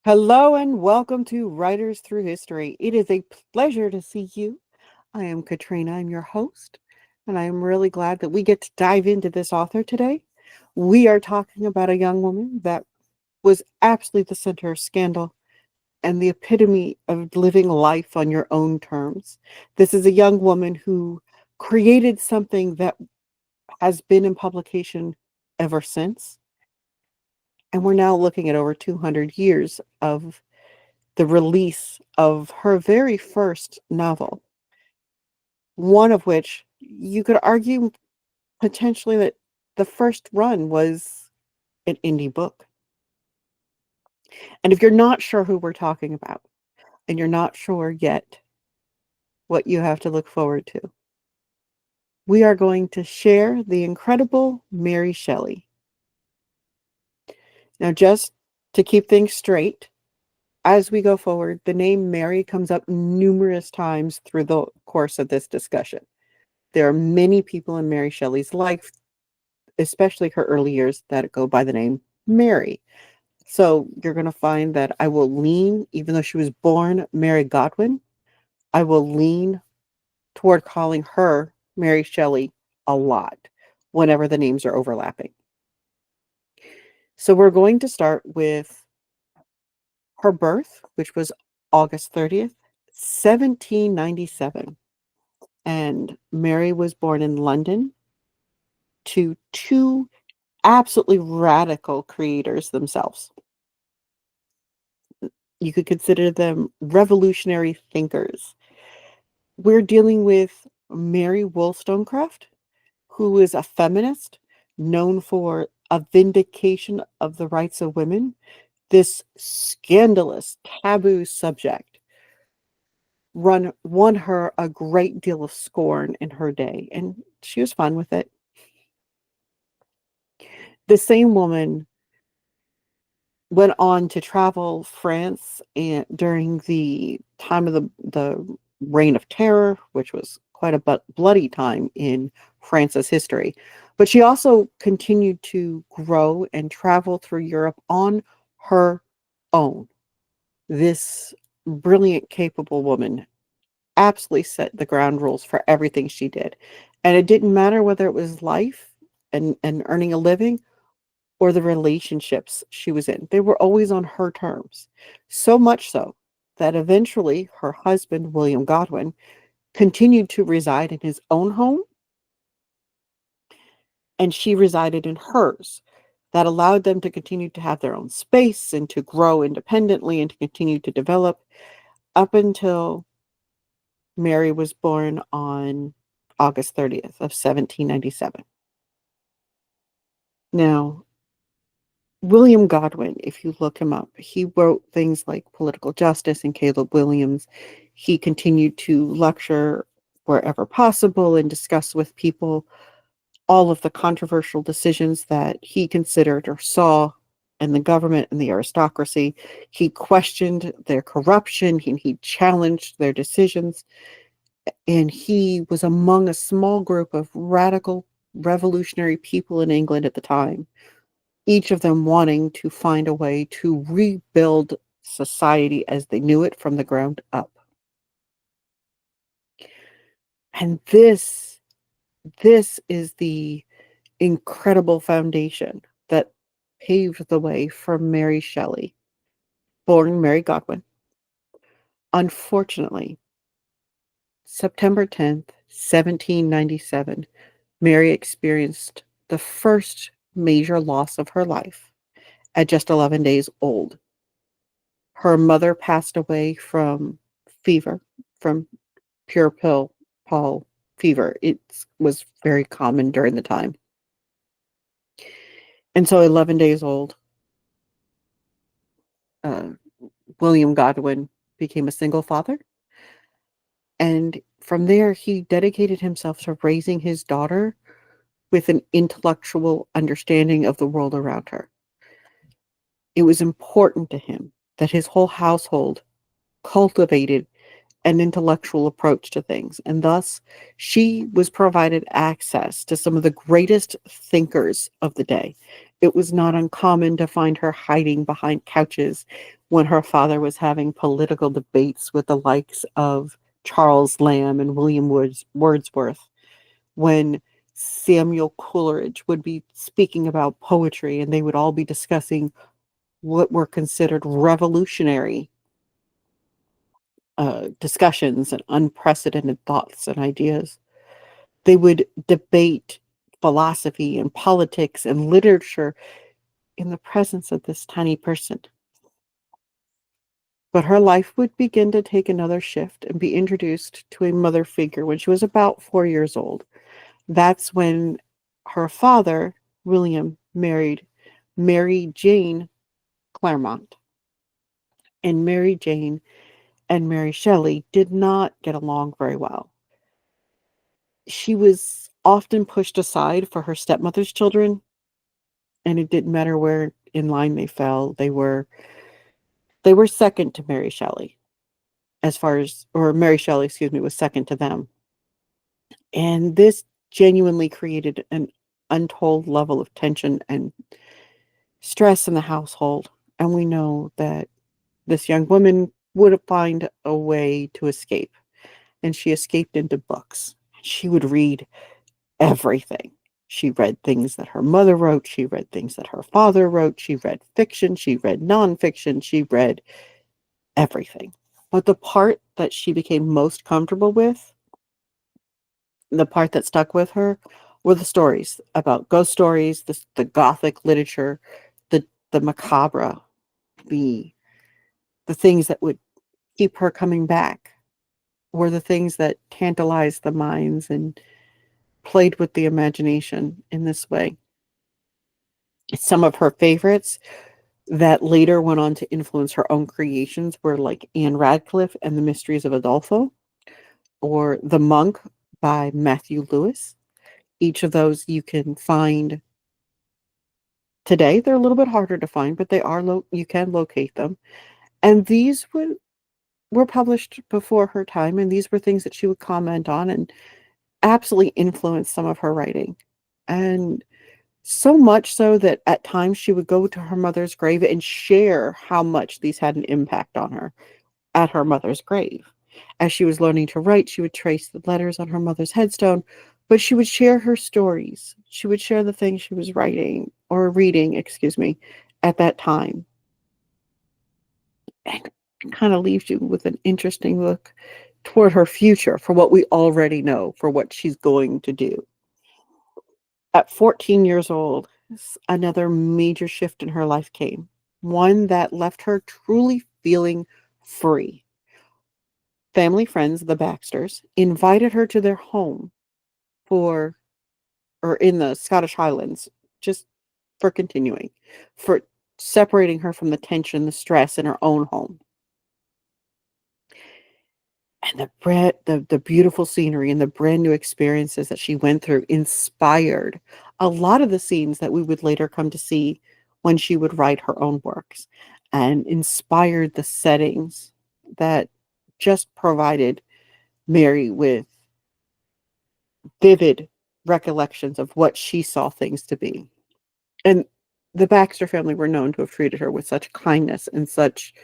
Hello and welcome to Writers Through History. It is a pleasure to see you. I am Katrina, I'm your host, and I am really glad that we get to dive into this author today. We are talking about a young woman that was absolutely the center of scandal and the epitome of living life on your own terms. This is a young woman who created something that has been in publication ever since, and we're now looking at over 200 years of the release of her very first novel, one of which you could argue potentially that the first run was an indie book. And if you're not sure who we're talking about, and you're not sure yet what you have to look forward to, we are going to share the incredible Mary Shelley. Now, just to keep things straight, as we go forward, the name Mary comes up numerous times through the course of this discussion. There are many people in Mary Shelley's life, especially her early years, that go by the name Mary. So you're going to find that I will lean, even though she was born Mary Godwin, I will lean toward calling her Mary Shelley a lot whenever the names are overlapping. So we're going to start with her birth, which was August 30th, 1797. And Mary was born in London to two absolutely radical creators themselves. You could consider them revolutionary thinkers. We're dealing with Mary Wollstonecraft, who is a feminist known for a vindication of the rights of women. This scandalous, taboo subject won her a great deal of scorn in her day, and she was fine with it. The same woman went on to travel France and during the time of the Reign of Terror, which was quite a bloody time in France's history. But she also continued to grow and travel through Europe on her own. This brilliant, capable woman absolutely set the ground rules for everything she did. And it didn't matter whether it was life and earning a living or the relationships she was in. They were always on her terms. So much so that eventually her husband, William Godwin, continued to reside in his own home and she resided in hers. That allowed them to continue to have their own space and to grow independently and to continue to develop up until Mary was born on August 30th of 1797. Now, William Godwin, if you look him up, he wrote things like Political Justice and Caleb Williams. He continued to lecture wherever possible and discuss with people all of the controversial decisions that he considered or saw in the government and the aristocracy. He questioned their corruption and he challenged their decisions. And he was among a small group of radical revolutionary people in England at the time, each of them wanting to find a way to rebuild society as they knew it from the ground up. And this is the incredible foundation that paved the way for Mary Shelley, born Mary Godwin. Unfortunately, September 10th, 1797, Mary experienced the first major loss of her life at just 11 days old. Her mother passed away from fever, from pure pill fever. It was very common during the time. And so 11 days old, uh, William Godwin became a single father. And from there, he dedicated himself to raising his daughter with an intellectual understanding of the world around her. It was important to him that his whole household cultivated and intellectual approach to things, and thus she was provided access to some of the greatest thinkers of the day. It was not uncommon to find her hiding behind couches when her father was having political debates with the likes of Charles Lamb and William Wordsworth, when Samuel Coleridge would be speaking about poetry and they would all be discussing what were considered revolutionary discussions and unprecedented thoughts and ideas. They would debate philosophy and politics and literature in the presence of this tiny person. But her life would begin to take another shift and be introduced to a mother figure when she was about 4 years old. That's when her father, William, married Mary Jane Claremont. And Mary Jane and Mary Shelley did not get along very well. She was often pushed aside for her stepmother's children, and it didn't matter where in line they fell. They were second to Mary Shelley as far as or Mary Shelley, excuse me, was second to them. And this genuinely created an untold level of tension and stress in the household. And we know that this young woman would find a way to escape, and she escaped into books. She would read everything. She read things that her mother wrote. She read things that her father wrote. She read fiction. She read nonfiction. She read everything. But the part that she became most comfortable with, the part that stuck with her, were the stories about ghost stories, the Gothic literature, the macabre, the the things that would keep her coming back, were the things that tantalized the minds and played with the imagination in this way. Some of her favorites that later went on to influence her own creations were like Anne Radcliffe and the Mysteries of Udolpho, or The Monk by Matthew Lewis. Each of those you can find today. They're a little bit harder to find, but you can locate them. And these were published before her time, and these were things that she would comment on and absolutely influenced some of her writing. And so much so that at times she would go to her mother's grave and share how much these had an impact on her at her mother's grave. As she was learning to write, she would trace the letters on her mother's headstone, but she would share her stories. She would share the things she was writing or reading, excuse me, at that time. And it kind of leaves you with an interesting look toward her future for what we already know, for what she's going to do. At 14 years old, another major shift in her life came, one that left her truly feeling free. Family friends, the Baxters, invited her to their home for, or in the Scottish Highlands, just for continuing, for separating her from the tension, the stress in her own home. And the beautiful scenery and the brand new experiences that she went through inspired a lot of the scenes that we would later come to see when she would write her own works, and inspired the settings that just provided Mary with vivid recollections of what she saw things to be. And the Baxter family were known to have treated her with such kindness and such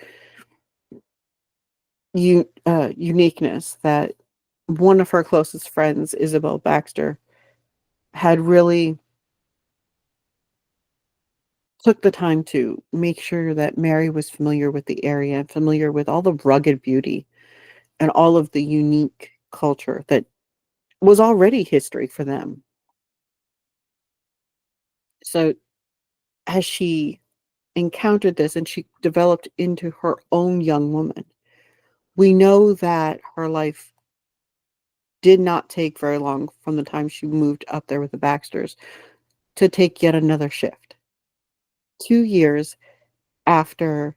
uniqueness that one of her closest friends, Isabel Baxter, had really took the time to make sure that Mary was familiar with the area and familiar with all the rugged beauty and all of the unique culture that was already history for them. So as she encountered this and she developed into her own young woman, we know that her life did not take very long from the time she moved up there with the Baxters to take yet another shift. 2 years after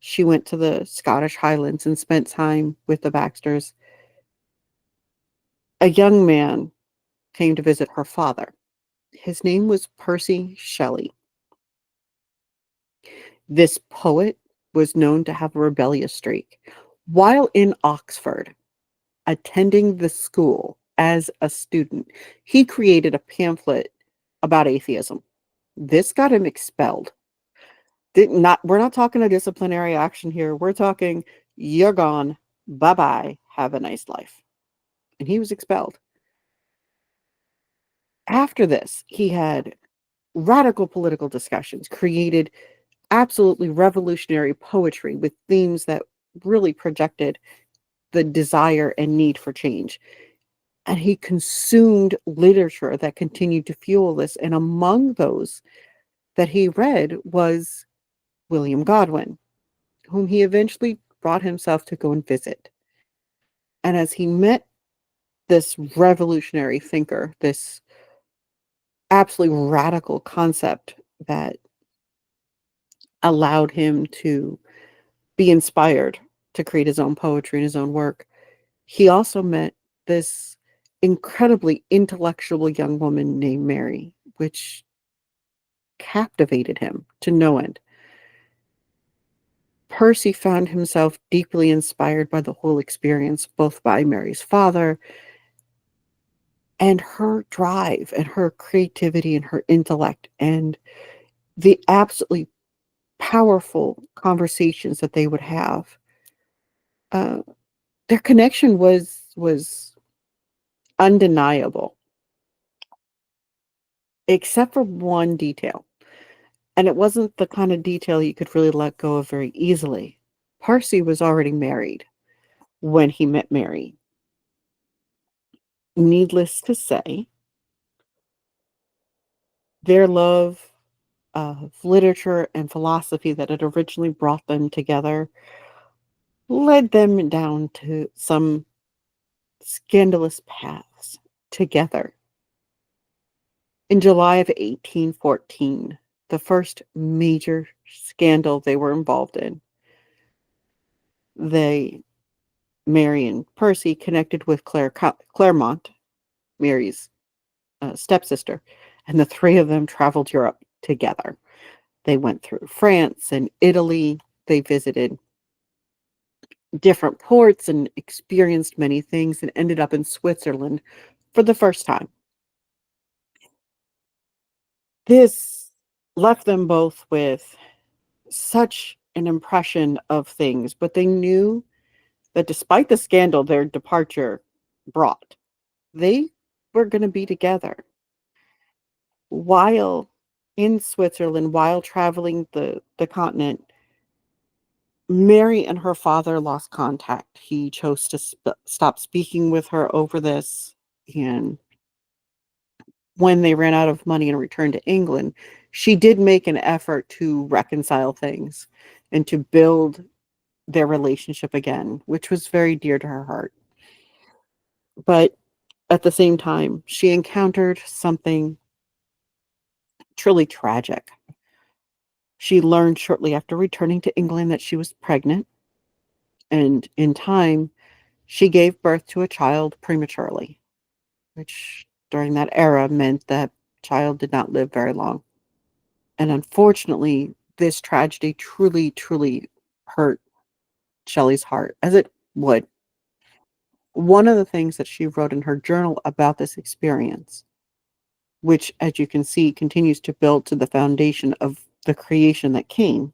she went to the Scottish Highlands and spent time with the Baxters, a young man came to visit her father. His name was Percy Shelley. This poet was known to have a rebellious streak. While in Oxford, attending the school as a student, he created a pamphlet about atheism. This got him expelled. We're not talking a disciplinary action here. We're talking you're gone. Bye-bye. Have a nice life. And he was expelled. After this, he had radical political discussions, created absolutely revolutionary poetry with themes that really projected the desire and need for change. And he consumed literature that continued to fuel this. And among those that he read was William Godwin, whom he eventually brought himself to go and visit. And as he met this revolutionary thinker, this absolutely radical concept that allowed him to be inspired to create his own poetry and his own work, he also met this incredibly intellectual young woman named Mary, which captivated him to no end. Percy found himself deeply inspired by the whole experience, both by Mary's father and her drive and her creativity and her intellect and the absolutely powerful conversations that they would have. Uh, their connection was undeniable, except for one detail. And it wasn't the kind of detail you could really let go of very easily. Percy was already married when he met Mary. Needless to say, their love of literature and philosophy that had originally brought them together led them down to some scandalous paths together. In July of 1814, the first major scandal they were involved in, they, Mary and Percy, connected with Claremont, Mary's stepsister, and the three of them traveled Europe together. They went through France and Italy. They visited different ports and experienced many things and ended up in Switzerland for the first time. This left them both with such an impression of things, but they knew that despite the scandal their departure brought, they were going to be together. While in Switzerland, while traveling the continent, Mary and her father lost contact. He chose to stop speaking with her over this. And when they ran out of money and returned to England, she did make an effort to reconcile things and to build their relationship again, which was very dear to her heart. But at the same time, she encountered something truly tragic. She learned shortly after returning to England that she was pregnant, and in time, she gave birth to a child prematurely, which during that era meant that child did not live very long. And unfortunately, this tragedy truly, truly hurt Shelley's heart, as it would. One of the things that she wrote in her journal about this experience, which, as you can see, continues to build to the foundation of the creation that came.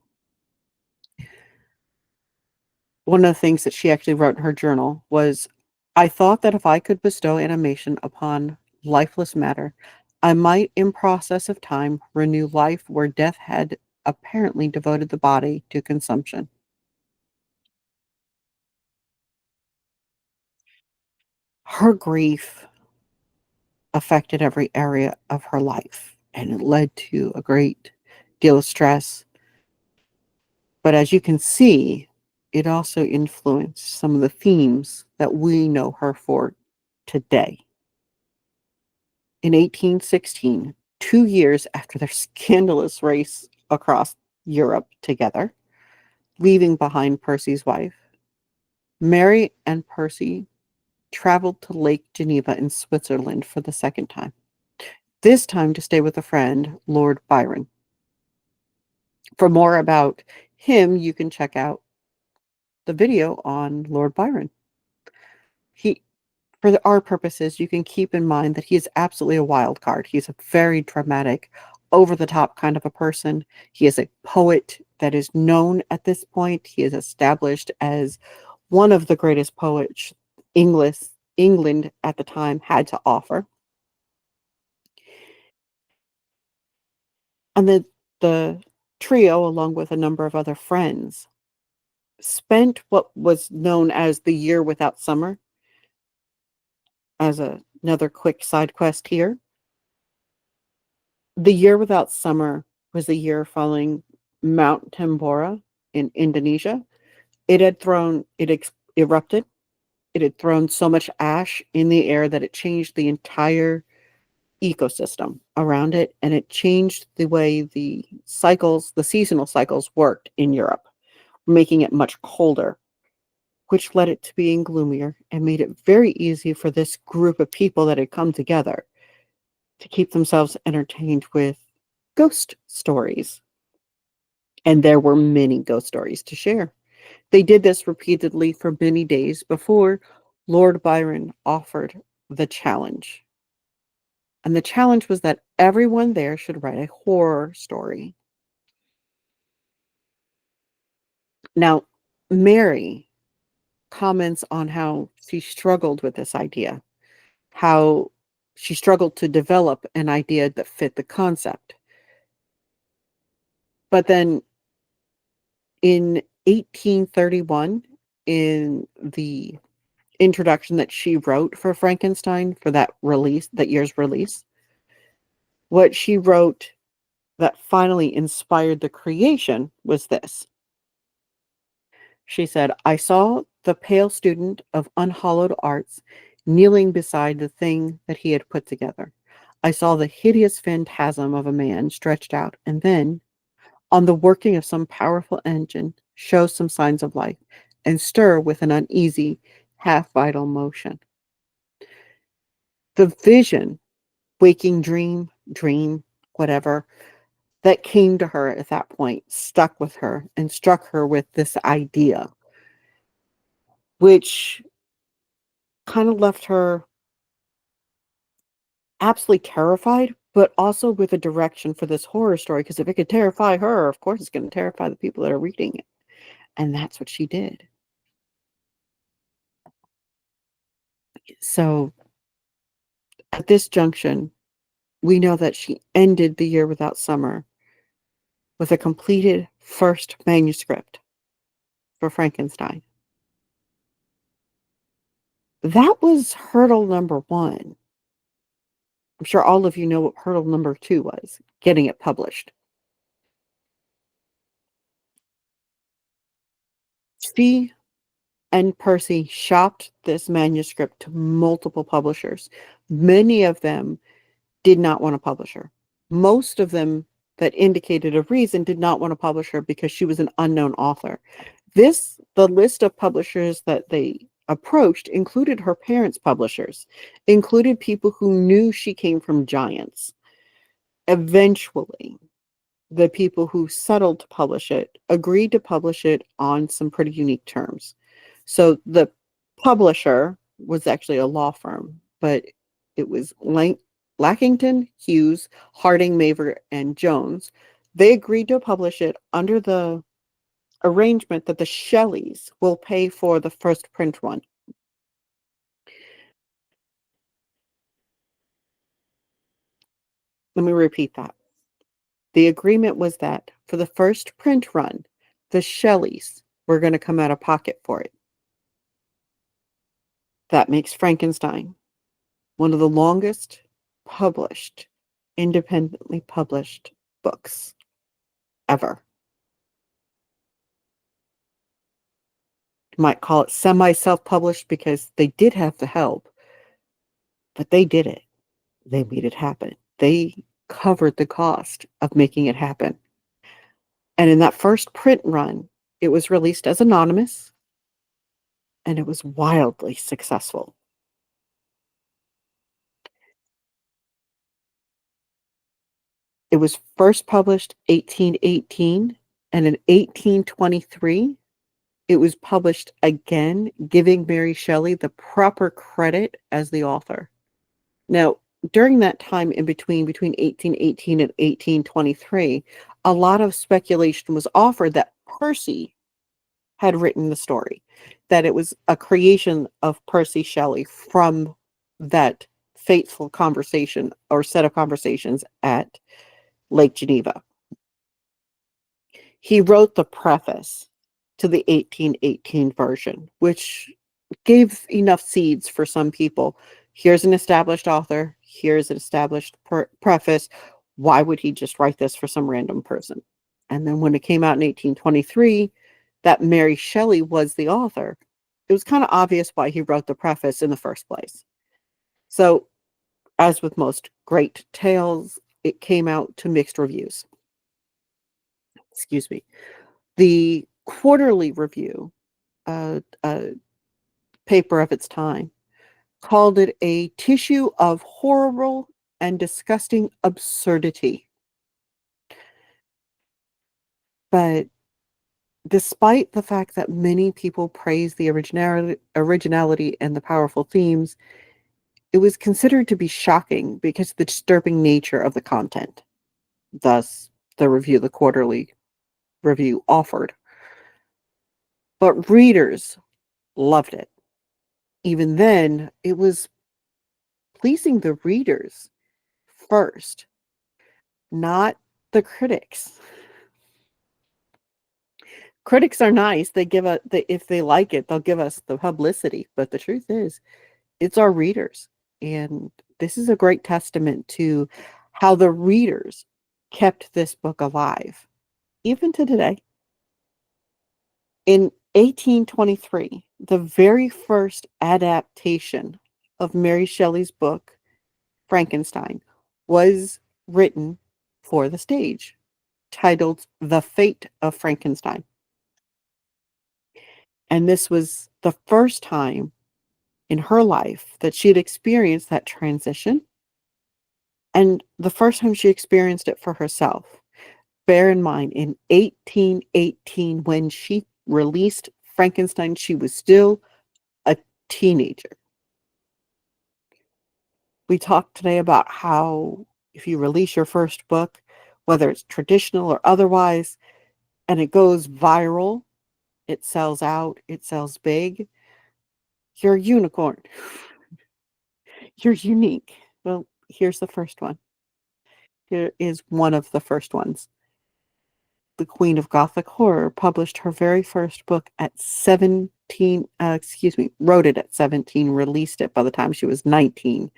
One of the things that she actually wrote in her journal was, I thought that if I could bestow animation upon lifeless matter, I might, in process of time, renew life where death had apparently devoted the body to consumption. Her grief affected every area of her life, and it led to a great deal of stress. But as you can see, it also influenced some of the themes that we know her for today. In 1816, 2 years after their scandalous race across Europe together, leaving behind Percy's wife, Mary and Percy traveled to Lake Geneva in Switzerland for the second time, this time to stay with a friend, Lord Byron. For more about him, you can check out the video on Lord Byron. He For our purposes, you can keep in mind that he is absolutely a wild card. He's a very dramatic, over the top kind of a person. He is a poet that is known at this point. He is established as one of the greatest poets English England at the time had to offer. And the trio, along with a number of other friends, spent what was known as the year without summer. As another quick side quest here, the year without summer was the year following Mount Tambora in Indonesia. It erupted. It had thrown so much ash in the air that it changed the entire ecosystem around it, and it changed the way the seasonal cycles worked in Europe, making it much colder, which led it to being gloomier and made it very easy for this group of people that had come together to keep themselves entertained with ghost stories. And there were many ghost stories to share. They did this repeatedly for many days before Lord Byron offered the challenge. And the challenge was that everyone there should write a horror story. Now, Mary comments on how she struggled with this idea, how she struggled to develop an idea that fit the concept. But then in 1831, in the introduction that she wrote for Frankenstein for that year's release, what she wrote that finally inspired the creation was this. She said, I saw the pale student of unhallowed arts kneeling beside the thing that he had put together. I saw the hideous phantasm of a man stretched out, and then, on the working of some powerful engine, show some signs of life, and stir with an uneasy, half vital motion. The vision, waking dream, whatever, that came to her at that point stuck with her and struck her with this idea, which kind of left her absolutely terrified, but also with a direction for this horror story. Because if it could terrify her, of course, it's going to terrify the people that are reading it. And that's what she did. So at this junction, we know that she ended the year without summer with a completed first manuscript for Frankenstein. That was hurdle number one. I'm sure all of you know what hurdle number two was, getting it published. She and Percy shopped this manuscript to multiple publishers. Many of them did not want to publish her. Most of them that indicated a reason did not want to publish her because she was an unknown author. The list of publishers that they approached included her parents' publishers, included people who knew she came from giants. Eventually, the people who settled to publish it agreed to publish it on some pretty unique terms. So the publisher was actually a law firm, but it was Lackington, Hughes, Harding, Maver, and Jones. They agreed to publish it under the arrangement that the Shelleys will pay for the first print run. Let me repeat that. The agreement was that for the first print run, the Shelleys were going to come out of pocket for it. That makes Frankenstein one of the longest published, independently published books ever. You might call it semi-self-published because they did have the help, but they did it. They made it happen. They covered the cost of making it happen. And in that first print run, it was released as anonymous, and it was wildly successful. It was first published 1818, and in 1823, it was published again, giving Mary Shelley the proper credit as the author. Now, during that time in between 1818 and 1823, a lot of speculation was offered that Percy had written the story, that it was a creation of Percy Shelley from that fateful conversation or set of conversations at Lake Geneva. He wrote the preface to the 1818 version, which gave enough seeds for some people. Here's an established author. Here's an established preface. Why would he just write this for some random person? And then when it came out in 1823, that Mary Shelley was the author, it was kind of obvious why he wrote the preface in the first place. So, as with most great tales, it came out to mixed reviews. Excuse me. The Quarterly Review, a paper of its time, called it a tissue of horrible and disgusting absurdity. But despite the fact that many people praise the originality and the powerful themes, it was considered to be shocking because of the disturbing nature of the content. Thus, the Quarterly Review offered. But readers loved it. Even then, it was pleasing the readers first, not the critics. Critics are nice. They give us, if they like it, they'll give us the publicity. But the truth is, it's our readers. And this is a great testament to how the readers kept this book alive, even to today. In 1823, the very first adaptation of Mary Shelley's book, Frankenstein, was written for the stage, titled The Fate of Frankenstein. And this was the first time in her life that she had experienced that transition, and the first time she experienced it for herself. Bear in mind, in 1818, when she released Frankenstein, she was still a teenager. We talked today about how if you release your first book, whether it's traditional or otherwise, and it goes viral, it sells out, it sells big, you're a unicorn. You're unique. Well, here's the first one. Here is one of the first ones. The Queen of Gothic Horror published her very first book at 17, wrote it at 17, released it by the time she was 19.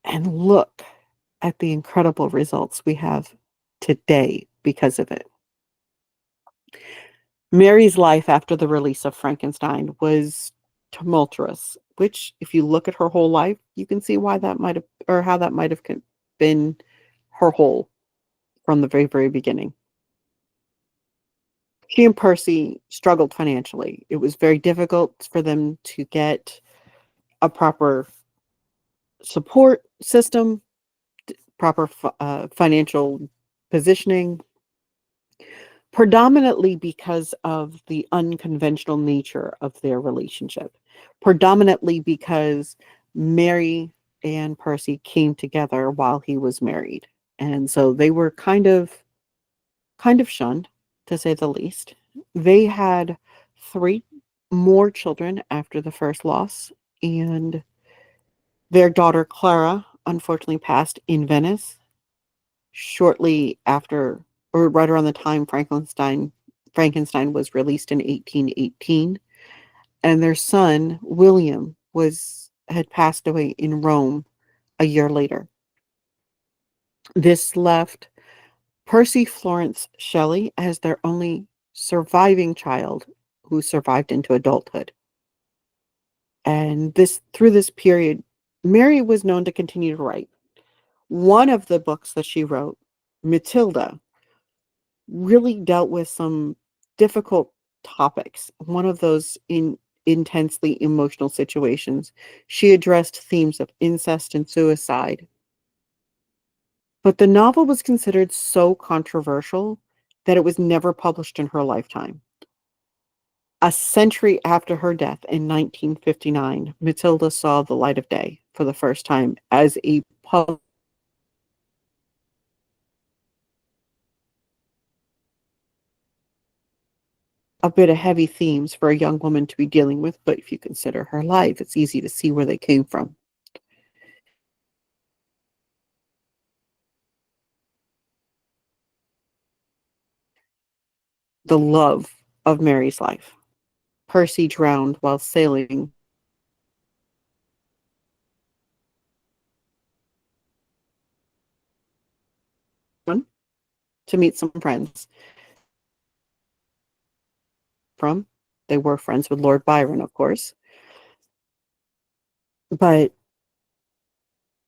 And look at the incredible results we have today because of it. Mary's life after the release of Frankenstein was tumultuous, which, if you look at her whole life, you can see why that might have, or how that might have been her whole from the very, very beginning. She and Percy struggled financially. It was very difficult for them to get a proper support system, proper financial positioning, predominantly because of the unconventional nature of their relationship, predominantly because Mary and Percy came together while he was married. And so they were kind of shunned, to say the least. They had 3 more children after the first loss, and their daughter Clara unfortunately passed in Venice shortly after, or right around the time Frankenstein was released in 1818, and their son William had passed away in Rome a year later. This left Percy Florence Shelley as their only surviving child who survived into adulthood. And through this period, Mary was known to continue to write. One of the books that she wrote, Matilda, really dealt with some difficult topics. One of those intensely emotional situations. She addressed themes of incest and suicide. But the novel was considered so controversial that it was never published in her lifetime. A century after her death in 1959, Matilda saw the light of day for the first time as a bit of heavy themes for a young woman to be dealing with, but if you consider her life, it's easy to see where they came from. The love of Mary's life. Percy drowned while sailing to meet some friends from. They were friends with Lord Byron, of course. But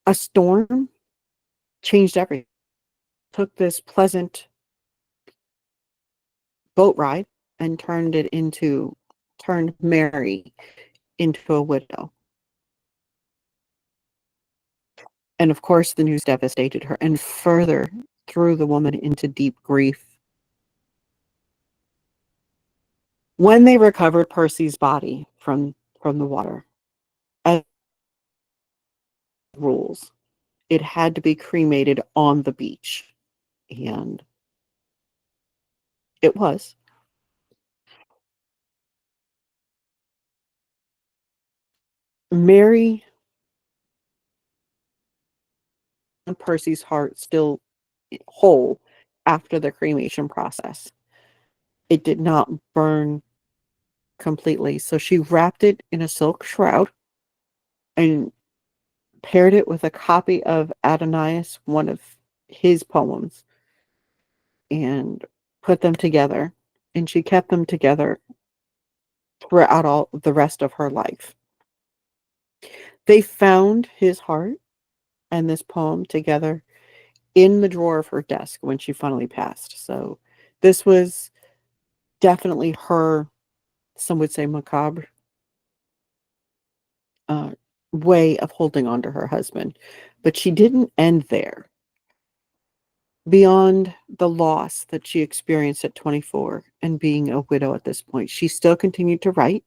a storm changed everything. Took this pleasant boat ride and turned Mary into a widow. And of course, the news devastated her and further threw the woman into deep grief. When they recovered Percy's body from the water, as rules, it had to be cremated on the beach. And it was. Mary and Percy's heart still whole after the cremation process. It did not burn completely. So she wrapped it in a silk shroud and paired it with a copy of Adonais, one of his poems, and put them together. And she kept them together throughout all the rest of her life. They found his heart and this poem together in the drawer of her desk when she finally passed. So this was definitely her, some would say macabre, uh, way of holding on to her husband. But she didn't end there. Beyond the loss that she experienced at 24 and being a widow at this point, she still continued to write,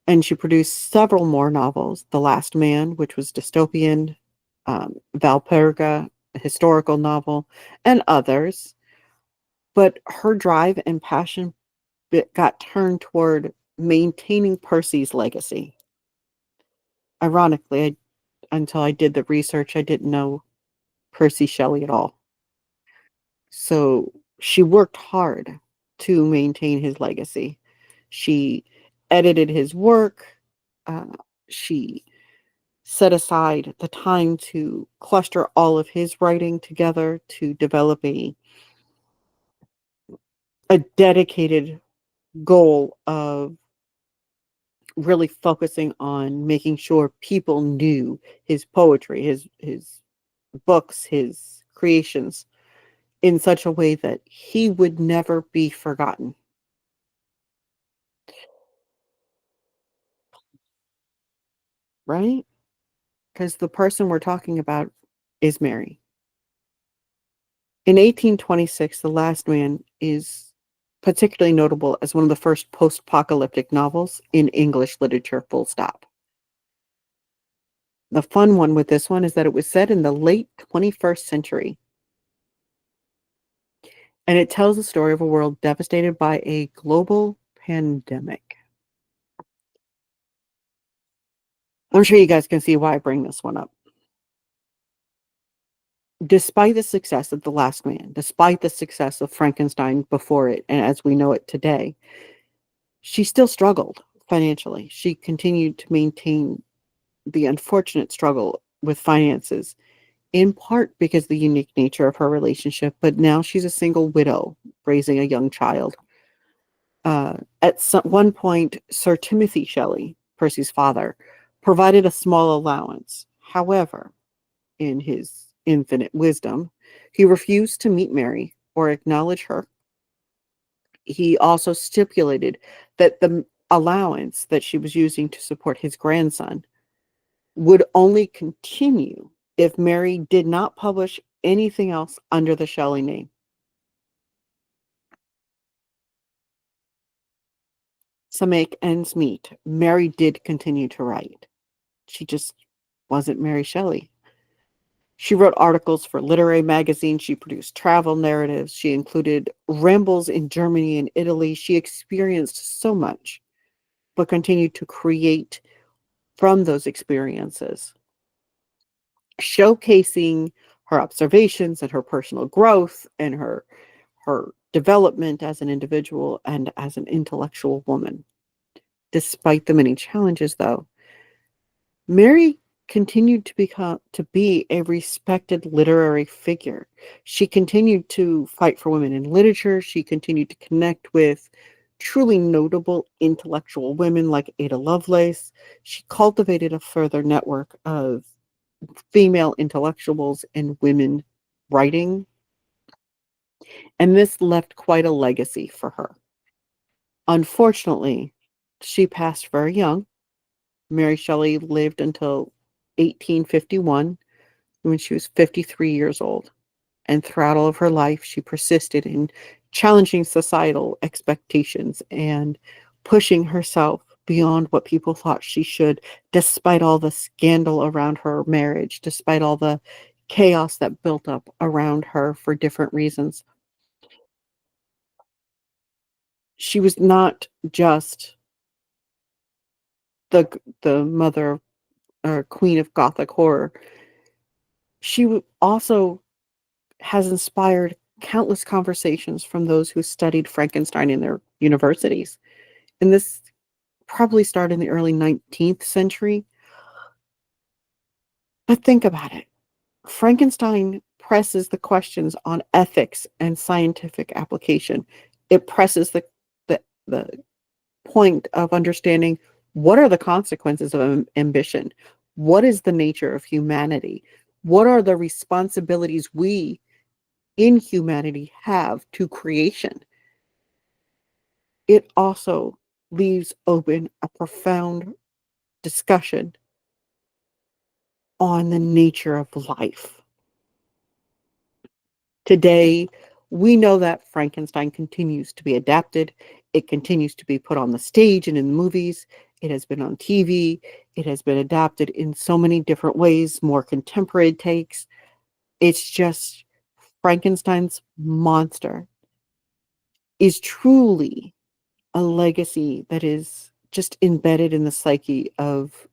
and she produced several more novels. The Last Man, which was dystopian, Valperga, a historical novel, and others. But her drive and passion got turned toward maintaining Percy's legacy. Ironically, until I did the research, I didn't know Percy Shelley at all. So she worked hard to maintain his legacy. She edited his work. Uh, she set aside the time to cluster all of his writing together to develop a dedicated goal of really focusing on making sure people knew his poetry, his books, his creations in such a way that he would never be forgotten, right? Because the person we're talking about is Mary. In 1826, The Last Man is particularly notable as one of the first post-apocalyptic novels in English literature, full stop. The fun one with this one is that it was set in the late 21st century, and it tells the story of a world devastated by a global pandemic. I'm sure you guys can see why I bring this one up. Despite the success of The Last Man, despite the success of Frankenstein before it, and as we know it today, she still struggled financially. She continued to maintain the unfortunate struggle with finances, in part because of the unique nature of her relationship, but now she's a single widow raising a young child. One point, Sir Timothy Shelley, Percy's father, provided a small allowance. However, in his infinite wisdom, he refused to meet Mary or acknowledge her. He also stipulated that the allowance that she was using to support his grandson would only continue if Mary did not publish anything else under the Shelley name. to make ends meet, Mary did continue to write. She just wasn't Mary Shelley. She wrote articles for literary magazines. She produced travel narratives. She included rambles in Germany and Italy. She experienced so much, but continued to create from those experiences, showcasing her observations and her personal growth and her development as an individual and as an intellectual woman. Despite the many challenges, though, Mary continued to be a respected literary figure. She continued to fight for women in literature. She continued to connect with truly notable intellectual women like Ada Lovelace. She cultivated a further network of female intellectuals and women writing, and this left quite a legacy for her. Unfortunately, she passed very young. Mary Shelley lived until 1851 when she was 53 years old. And throughout all of her life, she persisted in challenging societal expectations and pushing herself beyond what people thought she should, despite all the scandal around her marriage, despite all the chaos that built up around her for different reasons. She was not just the mother or queen of Gothic horror. She also has inspired countless conversations from those who studied Frankenstein in their universities. And this probably started in the early 19th century. But think about it. Frankenstein presses the questions on ethics and scientific application. It presses the point of understanding what are the consequences of ambition? What is the nature of humanity? What are the responsibilities we in humanity have to creation? It also leaves open a profound discussion on the nature of life. Today, we know that Frankenstein continues to be adapted. It continues to be put on the stage and in movies. It has been on TV. It has been adapted in so many different ways, more contemporary takes. It's just Frankenstein's monster is truly a legacy that is just embedded in the psyche of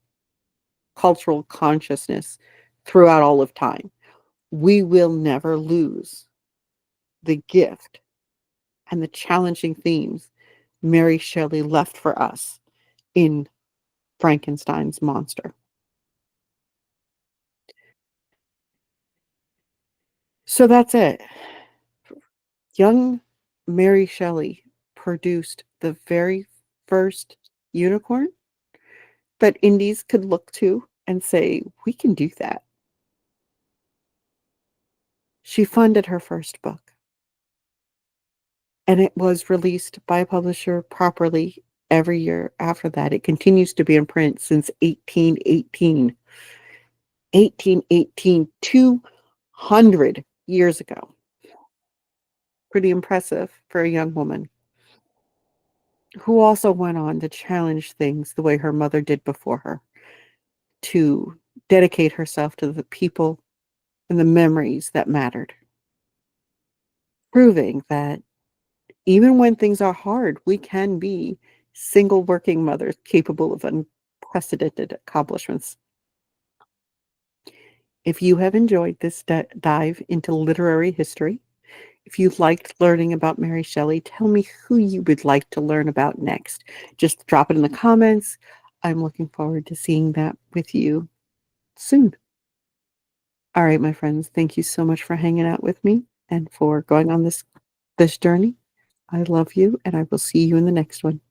cultural consciousness throughout all of time. We will never lose the gift and the challenging themes Mary Shelley left for us in Frankenstein's monster. So that's it. Young Mary Shelley produced the very first unicorn that indies could look to and say, we can do that. She funded her first book, and it was released by a publisher properly every year after that. It continues to be in print since 1818. 1818, 200 years ago. Pretty impressive for a young woman who also went on to challenge things the way her mother did before her, to dedicate herself to the people and the memories that mattered, proving that even when things are hard, we can be single working mothers capable of unprecedented accomplishments. If you have enjoyed this dive into literary history, if you liked learning about Mary Shelley, tell me who you would like to learn about next. Just drop it in the comments. I'm looking forward to seeing that with you soon. All right, my friends, thank you so much for hanging out with me and for going on this journey. I love you, and I will see you in the next one.